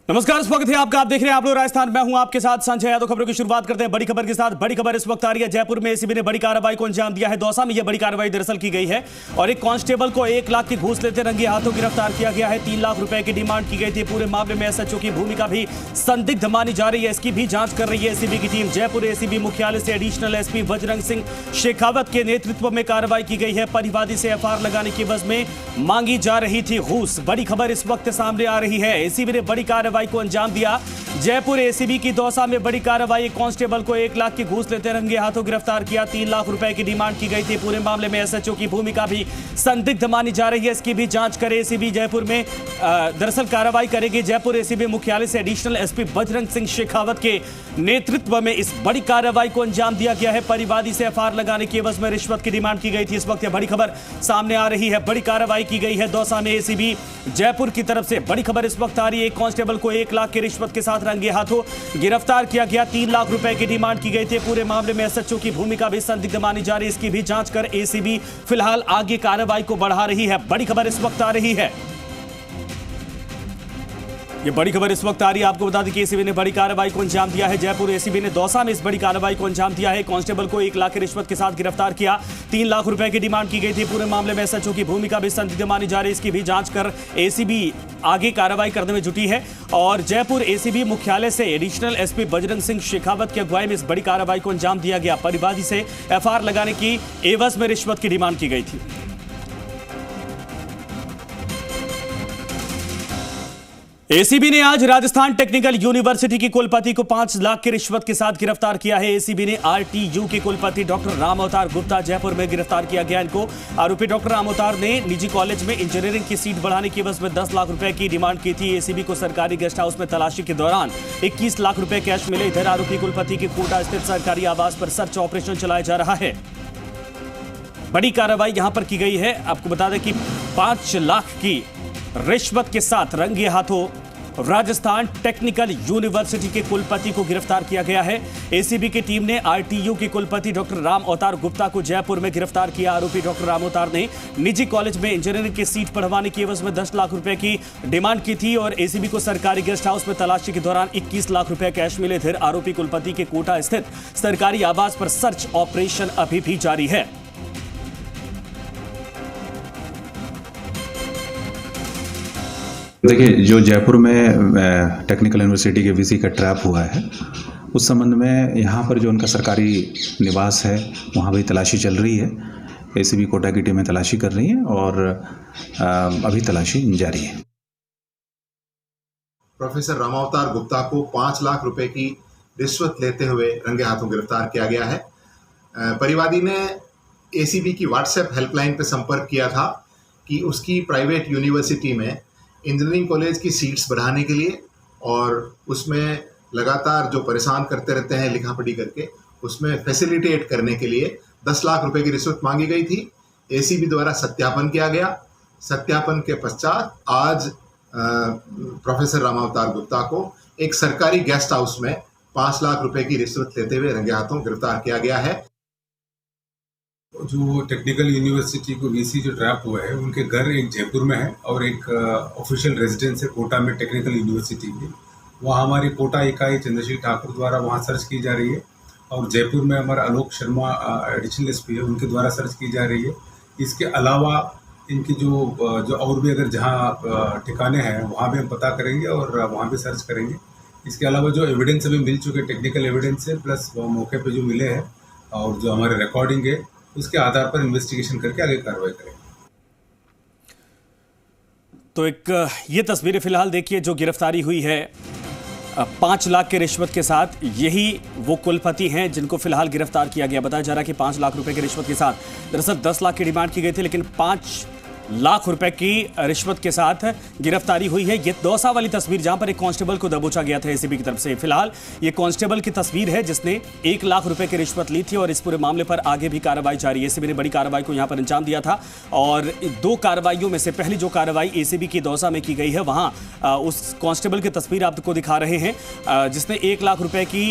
नमस्कार, स्वागत है आपका। आप देख रहे हैं आप लोग राजस्थान। मैं हूं आपके साथ संजय यादव। खबरों की शुरुआत करते हैं बड़ी खबर के साथ। बड़ी खबर इस वक्त आ रही है, जयपुर में एसीबी ने बड़ी कार्रवाई को अंजाम दिया है। दौसा में यह बड़ी कार्रवाई दरअसल की गई है और एक कांस्टेबल को 1 लाख की घूस लेते रंगे हाथों गिरफ्तार किया गया है। 3 लाख रुपए की डिमांड की गई थी। पूरे मामले में एसएचओ की भूमिका भी संदिग्ध मानी जा रही है। इसकी भी जांच कर रही है एसीबी की टीम। जयपुर एसीबी मुख्यालय से एडिशनल एसपी बजरंग सिंह शेखावत के नेतृत्व में कार्रवाई की गई है। परिवादी से एफआईआर लगाने की एवज में मांगी जा रही थी घूस। बड़ी खबर इस वक्त सामने आ रही है। एसीबी ने बड़ी कार्रवाई को अंजाम दिया। जयपुर एसीबी की दौसा में बड़ी कार्रवाई। कांस्टेबल को 1 लाख की घूस लेते रंगे हाथों गिरफ्तार किया। 3 लाख रुपए की डिमांड की गई थी। पूरे मामले में एसएचओ की भूमिका भी संदिग्ध मानी जा रही है। इसकी भी जांच करे एसीबी। जयपुर में दरअसल कार्रवाई करेगी जयपुर एसीबी मुख्यालय से एडिशनल एसपी बजरंग सिंह शेखावत के नेतृत्व में इस बड़ी कार्रवाई को अंजाम दिया गया है। परिवादी से एफआईआर लगाने की एवज में रिश्वत की डिमांड की गई थी। इस वक्त यह बड़ी खबर सामने आ रही है। बड़ी कार्रवाई की गई है दौसा में एसीबी जयपुर की तरफ से। बड़ी खबर इस वक्त आ रही है। कांस्टेबल को 1 लाख की रिश्वत के साथ रंगे हाथों गिरफ्तार किया गया। 3 लाख रुपए की डिमांड की गई थी। पूरे मामले में एसएचओ की भूमिका भी संदिग्ध मानी जा रही है। इसकी भी जांच कर एसीबी फिलहाल आगे कार्रवाई को बढ़ा रही है। बड़ी खबर इस वक्त आ रही है। ये बड़ी खबर इस वक्त आ रही है। आपको बता दें कि एसीबी ने बड़ी कार्रवाई को अंजाम दिया है। जयपुर एसीबी ने दौसा में इस बड़ी कार्रवाई को अंजाम दिया है। कांस्टेबल को 1 लाख की रिश्वत के साथ गिरफ्तार किया। 3 लाख रुपए की डिमांड की गई थी। पूरे मामले में एसएचओ की भूमिका भी संदिग्ध मानी जा रही है। इसकी भी जांच कर एसीबी आगे कार्रवाई करने में जुटी है और जयपुर एसीबी मुख्यालय से एडिशनल एसपी बजरंग सिंह शेखावत की अगुवाई में इस बड़ी कार्रवाई को अंजाम दिया गया। परिवादी से एफआईआर लगाने की एवज में रिश्वत की डिमांड की गई थी। एसीबी ने आज राजस्थान टेक्निकल यूनिवर्सिटी की कुलपति को 5 लाख की रिश्वत के साथ गिरफ्तार किया है। एसीबी ने आरटीयू के कुलपति डॉक्टर राम अवतार गुप्ता जयपुर में गिरफ्तार किया गया। इनको आरोपी डॉक्टर राम अवतार ने निजी कॉलेज में इंजीनियरिंग की सीट बढ़ाने की एवज में 10 लाख रुपए की डिमांड की थी। एसीबी को सरकारी गेस्ट हाउस में तलाशी के दौरान 21 लाख रुपए कैश मिले। इधर आरोपी कुलपति के कोटा स्थित सरकारी आवास पर सर्च ऑपरेशन चलाया जा रहा है। बड़ी कार्रवाई यहां पर की गई है। आपको बता दें कि 5 लाख की रिश्वत के साथ रंगे हाथों राजस्थान टेक्निकल यूनिवर्सिटी के कुलपति को गिरफ्तार किया गया है। एसीबी की टीम ने आरटीयू के कुलपति डॉक्टर राम अवतार गुप्ता को जयपुर में गिरफ्तार किया। आरोपी डॉक्टर राम अवतार ने निजी कॉलेज में इंजीनियरिंग की सीट बढ़वाने की एवज में 10 लाख रुपए की डिमांड की थी और एसीबी को सरकारी गेस्ट हाउस में तलाशी के दौरान 21 लाख रुपए कैश मिले थे। आरोपी कुलपति के कोटा स्थित सरकारी आवास पर सर्च ऑपरेशन अभी भी जारी है। देखिए, जो जयपुर में टेक्निकल यूनिवर्सिटी के वीसी का ट्रैप हुआ है, उस संबंध में यहाँ पर जो उनका सरकारी निवास है वहाँ भी तलाशी चल रही है। एसीबी कोटा की टीमें तलाशी कर रही हैं और अभी तलाशी जारी है। प्रोफेसर राम अवतार गुप्ता को 5 लाख रुपए की रिश्वत लेते हुए रंगे हाथों गिरफ्तार किया गया है। परिवादी ने एसीबी की व्हाट्सएप हेल्पलाइन पर संपर्क किया था कि उसकी प्राइवेट यूनिवर्सिटी में इंजीनियरिंग कॉलेज की सीट्स बढ़ाने के लिए और उसमें लगातार जो परेशान करते रहते हैं लिखा पढ़ी करके, उसमें फैसिलिटेट करने के लिए 10 लाख रुपए की रिश्वत मांगी गई थी। एसीबी द्वारा सत्यापन किया गया। सत्यापन के पश्चात आज प्रोफेसर राम अवतार गुप्ता को एक सरकारी गेस्ट हाउस में 5 लाख रुपए की रिश्वत लेते हुए रंगे हाथों गिरफ्तार किया गया है। जो टेक्निकल यूनिवर्सिटी को वीसी जो ट्रैप हुआ है, उनके घर एक जयपुर में है और एक ऑफिशियल रेजिडेंस है कोटा में टेक्निकल यूनिवर्सिटी की। वहाँ हमारी कोटा इकाई चंद्रशील ठाकुर द्वारा वहाँ सर्च की जा रही है और जयपुर में हमारा आलोक शर्मा एडिशनल एसपी है, उनके द्वारा सर्च की जा रही है। इसके अलावा इनकी जो और भी अगर जहाँ ठिकाने हैं वहाँ भी हम पता करेंगे और वहाँ भी सर्च करेंगे। इसके अलावा जो एविडेंस हमें मिल चुके टेक्निकल एविडेंस है प्लस वो मौके पे जो मिले हैं और जो हमारे रिकॉर्डिंग है, उसके आधार पर इन्वेस्टिगेशन करके आगे कार्रवाई करेंगे। तो एक ये तस्वीरें फिलहाल देखिए जो गिरफ्तारी हुई है 5 लाख के रिश्वत के साथ। यही वो कुलपति हैं जिनको फिलहाल गिरफ्तार किया गया। बताया जा रहा है कि 5 लाख रुपए की रिश्वत के साथ दरअसल 10 लाख की डिमांड की गई थी, लेकिन 5 लाख रुपए की रिश्वत के साथ गिरफ्तारी हुई है। ये दौसा वाली तस्वीर जहां पर एक कांस्टेबल को दबोचा गया था एसीबी की तरफ से। फिलहाल ये कांस्टेबल की तस्वीर है जिसने 1 लाख रुपए की रिश्वत ली थी और इस पूरे मामले पर आगे भी कार्रवाई जारी है। एसीबी ने बड़ी कार्रवाई को यहां पर अंजाम दिया था और 2 कार्रवाइयों में से पहली जो कार्रवाई एसीबी की दौसा में की गई है, वहां उस कांस्टेबल की तस्वीर आपको दिखा रहे हैं जिसने 1 लाख रुपए की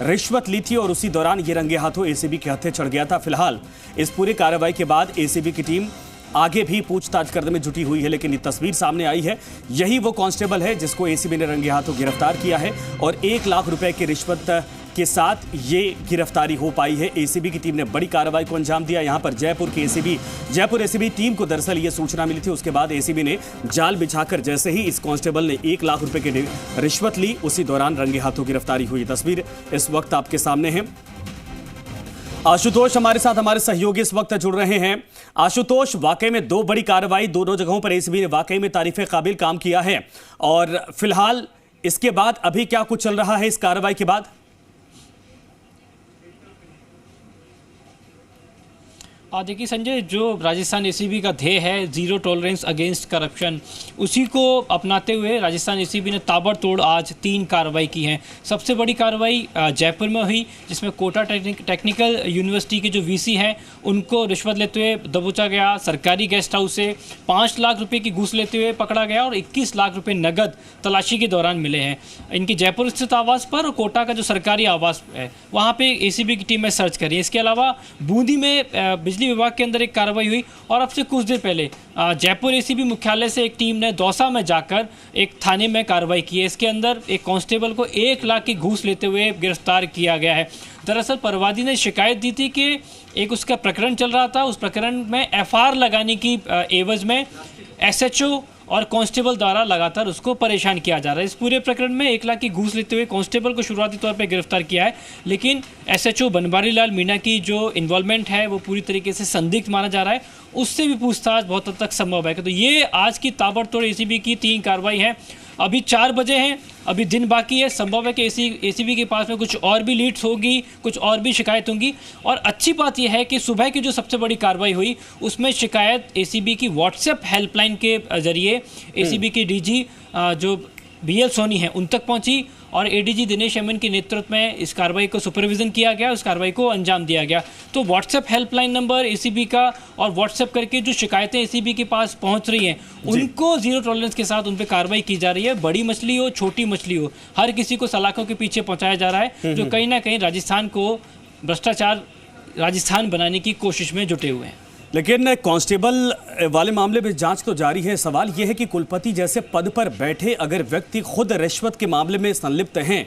रिश्वत ली थी और उसी दौरान ये रंगे हाथों एसीबी के हत्थे चढ़ गया था। फिलहाल इस पूरी कार्रवाई के बाद एसीबी की टीम आगे भी पूछताछ करने में जुटी हुई है, लेकिन ये तस्वीर सामने आई है, यही वो कांस्टेबल है जिसको एसीबी ने रंगे हाथों गिरफ्तार किया है और 1 लाख रुपए की रिश्वत के साथ ये गिरफ्तारी हो पाई है। एसीबी की टीम ने बड़ी कार्रवाई को अंजाम दिया। यहां पर जयपुर एसीबी टीम को दरअसल ये सूचना मिली थी, उसके बाद एसीबी ने जाल बिछाकर जैसे ही इस कांस्टेबल ने 1 लाख रुपए की रिश्वत ली, उसी दौरान रंगे हाथों गिरफ्तारी हुई। तस्वीर इस वक्त आपके सामने है। आशुतोष हमारे साथ, हमारे सहयोगी इस वक्त जुड़ रहे हैं। आशुतोष, वाकई में 2 बड़ी कार्रवाई, दोनों जगहों पर एसीबी ने वाकई में तारीफ काबिल काम किया है, और फिलहाल इसके बाद अभी क्या कुछ चल रहा है इस कार्रवाई के बाद? देखिए संजय, जो राजस्थान एसीबी का ध्येय है जीरो टॉलरेंस अगेंस्ट करप्शन, उसी को अपनाते हुए राजस्थान एसीबी ने ताबड़तोड़ आज 3 कार्रवाई की हैं। सबसे बड़ी कार्रवाई जयपुर में हुई, जिसमें कोटा टेक्निकल यूनिवर्सिटी के जो वीसी हैं उनको रिश्वत लेते हुए दबोचा गया। सरकारी गेस्ट हाउस से 5 लाख रुपए की घूस लेते हुए पकड़ा गया और 21 लाख रुपए नगद तलाशी के दौरान मिले हैं। इनकी जयपुर स्थित आवास पर और कोटा का जो सरकारी आवास है वहाँ पे एसीबी की टीम में सर्च करी। इसके अलावा बूंदी में बिजली विभाग के अंदर एक कार्रवाई हुई, और अब से कुछ देर पहले जयपुर एसीबी मुख्यालय से एक टीम ने दौसा में जाकर एक थाने में कार्रवाई की है। इसके अंदर एक कांस्टेबल को 1 लाख की घूस लेते हुए गिरफ्तार किया गया है। दरअसल परवादी ने शिकायत दी थी कि एक उसका प्रकरण चल रहा था, उस प्रकरण में एफआईआर लगाने की एवज में एसएचओ और कांस्टेबल द्वारा लगातार उसको परेशान किया जा रहा है। इस पूरे प्रकरण में 1 लाख की घूस लेते हुए कांस्टेबल को शुरुआती तौर पर गिरफ्तार किया है, लेकिन एसएचओ बनवारी लाल मीणा की जो इन्वॉल्वमेंट है वो पूरी तरीके से संदिग्ध माना जा रहा है। उससे भी पूछताछ बहुत हद तक संभव है। तो ये आज की ताबड़तोड़ एसीबी की 3 कार्रवाई है। अभी 4 बजे हैं, अभी दिन बाकी है। संभव है कि एसीबी के पास में कुछ और भी लीड्स होगी, कुछ और भी शिकायत होंगी। और अच्छी बात यह है कि सुबह की जो सबसे बड़ी कार्रवाई हुई उसमें शिकायत एसीबी की व्हाट्सएप हेल्पलाइन के जरिए एसीबी के डीजी जो बीएल सोनी है उन तक पहुंची, और एडीजी दिनेश एमएन के नेतृत्व में इस कार्रवाई को सुपरविजन किया गया, उस कार्रवाई को अंजाम दिया गया। तो व्हाट्सएप हेल्पलाइन नंबर एसीबी का और व्हाट्सएप करके जो शिकायतें एसीबी के पास पहुंच रही हैं उनको जीरो टॉलरेंस के साथ उन पर कार्रवाई की जा रही है। बड़ी मछली हो छोटी मछली हो, हर किसी को सलाखों के पीछे पहुंचाया जा रहा है, जो कहीं ना कहीं राजस्थान को भ्रष्टाचार राजस्थान बनाने की कोशिश में जुटे हुए हैं। लेकिन कांस्टेबल वाले मामले में जांच तो जारी है। सवाल यह है कि कुलपति जैसे पद पर बैठे अगर व्यक्ति खुद रिश्वत के मामले में संलिप्त हैं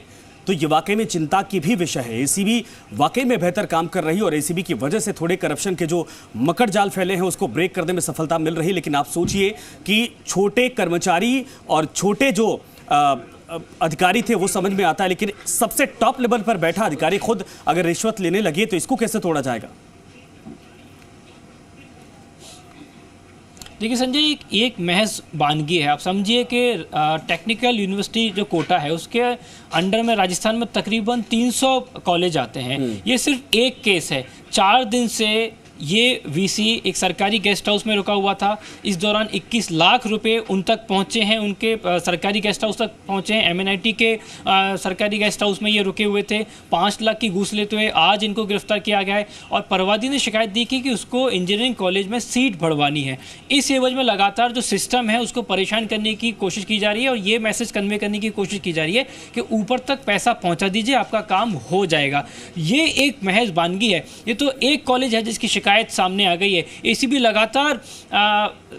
तो ये वाकई में चिंता की भी विषय है। एसीबी वाकई में बेहतर काम कर रही है और एसीबी की वजह से थोड़े करप्शन के जो मकड़ जाल फैले हैं उसको ब्रेक करने में सफलता मिल रही है। लेकिन आप सोचिए कि छोटे कर्मचारी और छोटे जो अधिकारी थे वो समझ में आता है, लेकिन सबसे टॉप लेवल पर बैठा अधिकारी खुद अगर रिश्वत लेने लगे तो इसको कैसे तोड़ा जाएगा? देखिए संजय, एक महज वानगी है। आप समझिए कि टेक्निकल यूनिवर्सिटी जो कोटा है उसके अंडर में राजस्थान में तकरीबन 300 कॉलेज आते हैं। ये सिर्फ एक केस है। 4 दिन से ये वीसी एक सरकारी गेस्ट हाउस में रुका हुआ था। इस दौरान 21 लाख रुपए उन तक पहुंचे हैं, उनके सरकारी गेस्ट हाउस तक पहुंचे हैं। एमएनआईटी के सरकारी गेस्ट हाउस में ये रुके हुए थे। 5 लाख की घूस लेते हुए आज इनको गिरफ्तार किया गया है। और परवादी ने शिकायत दी कि उसको इंजीनियरिंग कॉलेज में सीट बढ़वानी है। इस एवज में लगातार जो सिस्टम है उसको परेशान करने की कोशिश की जा रही है और ये मैसेज कन्वे करने की कोशिश की जा रही है कि ऊपर तक पैसा पहुँचा दीजिए, आपका काम हो जाएगा। ये एक महज वानगी है। ये तो एक कॉलेज है जिसकी शिकायत सामने आ गई है। एसीबी लगातार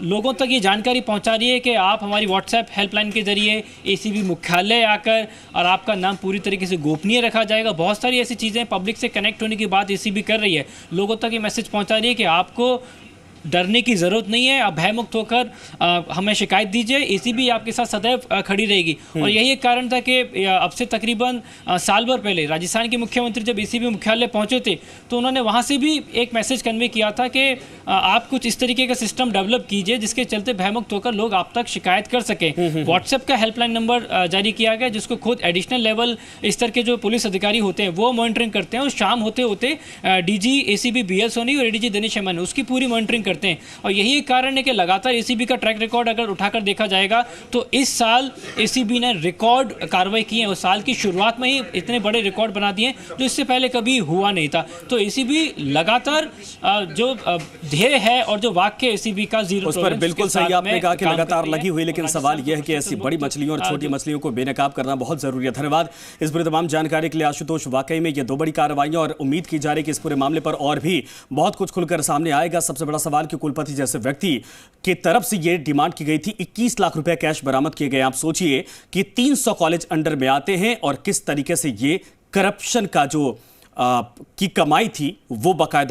लोगों तक ये जानकारी पहुंचा रही है कि आप हमारी व्हाट्सएप हेल्पलाइन के जरिए एसीबी मुख्यालय आकर और आपका नाम पूरी तरीके से गोपनीय रखा जाएगा। बहुत सारी ऐसी चीज़ें पब्लिक से कनेक्ट होने की बात एसीबी कर रही है। लोगों तक ये मैसेज पहुंचा रही है कि आपको डरने की ज़रूरत नहीं है, आप भयमुक्त होकर हमें शिकायत दीजिए, एसीबी आपके साथ सदैव खड़ी रहेगी। और यही एक कारण था कि अब से तकरीबन साल भर पहले राजस्थान के मुख्यमंत्री जब एसीबी मुख्यालय पहुंचे थे तो उन्होंने वहां से भी एक मैसेज कन्वे किया था कि आप कुछ इस तरीके का सिस्टम डेवलप कीजिए जिसके चलते भयमुक्त होकर लोग आप तक शिकायत कर सकें। व्हाट्सएप का हेल्पलाइन नंबर जारी किया गया जिसको खुद एडिशनल लेवल स्तर के जो पुलिस अधिकारी होते हैं वो मॉनिटरिंग करते हैं और शाम होते होते डीजी एसीबी बीएल सोनी और एडीजी दिनेश एमएन उसकी पूरी मॉनिटरिंग करते हैं। और यही एक कारण है कि लगातार एसीबी का ट्रैक रिकॉर्ड अगर उठाकर देखा जाएगा तो इस साल एसीबी ने रिकॉर्ड कार्रवाई की है और साल की शुरुआत में ही इतने बड़े रिकॉर्ड बना दिए जो इससे पहले कभी हुआ नहीं था। तो एसीबी लगातार जो ध्येय है और जो वाक्य एसीबी का जीरो उस पर बिल्कुल सही आपने कहा कि लगातार लगी हुई, लेकिन सवाल यह है कि ऐसी बड़ी मछलियों और छोटी मछलियों को बेनकाब करना बहुत जरूरी है। धन्यवाद इस पूरी तमाम जानकारी के लिए आशुतोष। वाकई में ये 2 बड़ी कार्रवाइयां और उम्मीद की जा रही है कि इस पूरे मामले पर और भी बहुत कुछ खुलकर सामने आएगा। सबसे बड़ा सवाल विश्वविद्यालय के कुलपति जैसे व्यक्ति की तरफ से यह डिमांड की गई थी। 21 लाख रुपए कैश बरामद किए गए। आप सोचिए कि 300 कॉलेज अंडर में आते हैं और किस तरीके से ये करप्शन का जो की कमाई थी वो बाकायदा